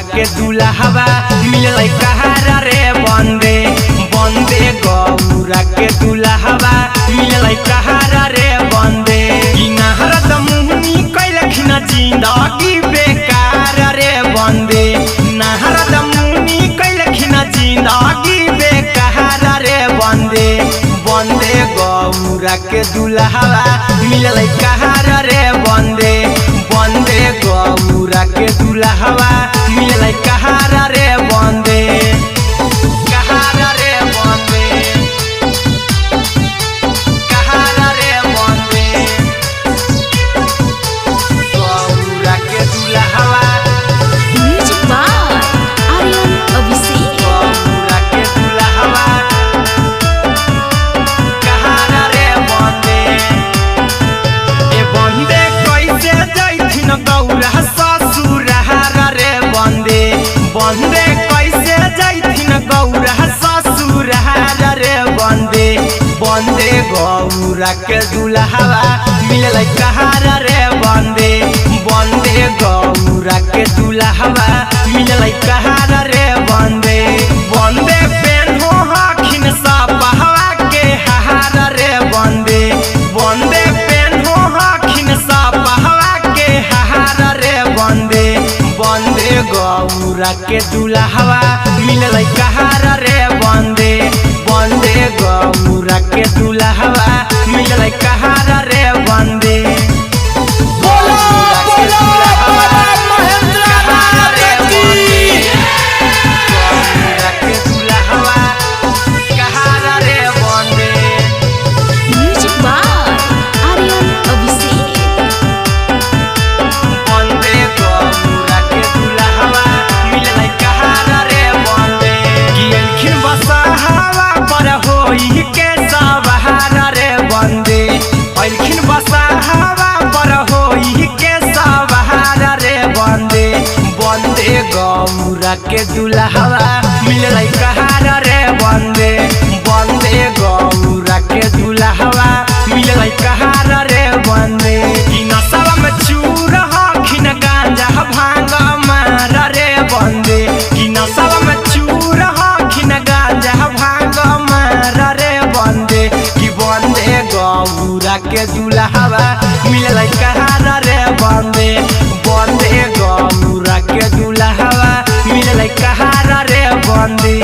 के दुल्हवा मिललै कहारा रे बंदे बंदे गौरा के दुल्हवा मिललै कहारा रे बंदे किनारा त मुहनी कैलखिन जिंदगी बेकार रे बंदे नहरा त मुहनी कैलखिन जिंदगी बेकार रे बंदे बंदे गौरा के दुल्हवा मिललै कहारा रे बंदे बंदे गौरा के दुल्हवा मिललै कहारा रे बंदे कहारा रे बंदे कहारा रे बंदे गौरा के दुल्हवा म्यूजिक बाय आर्यन अभिषेक। गौरा के दुल्हवा कहारा रे बंदे ए बंदे कैसे जैथिन गौरा ससुरहारा रे बंदे बंदे कैसे जैथिन गौरा ससुरहारा रे बंदे बंदे गौरा के दुल्हवा मिललै कहारा रे बंदे बंदे गौरा के दुल्हवा मिललै कहारा रे बंदे बंदे पेन्हो हखिन सपहवा के हारा रे बंदे बंदे पेन्हो हखिन सपहवा के हारा रे बंदे बंदे गौरा के दुल्हवा मिललै कहारा रे बंदे बंदे गौरा के दुल्हवा मिललै कहारा रे बंदे गौरा के दुल्हवा कहारा रे बंदे गौरा के दुल्हवा कहारा रे बंदे म्यूजिक बाय आर्यन अभिषेक। बंदे गौरा के दुल्हवा मिललै कहारा रे बंदे गिलखिन बसहावा पर होई के सवारा रे बंदे अलखिन बसहावा पर होई के सवारा रे बंदे बंदे गौरा के दुल्हवा मिललै कहारा रे बंदे बंदे गौरा के दुल्हवा मिललै कहारा रे बंदे ई नशवा में चूर हखिन गांजा भांग मारा रे बंदे ई नशवा में चूर हखिन गांजा भांग मारा रे बंदे की बंदे गौरा के दुल्हवा मिललै कहारा रे बंदे बंदे गौरा के दुल्हवा मिललै कहारा रे बंदे।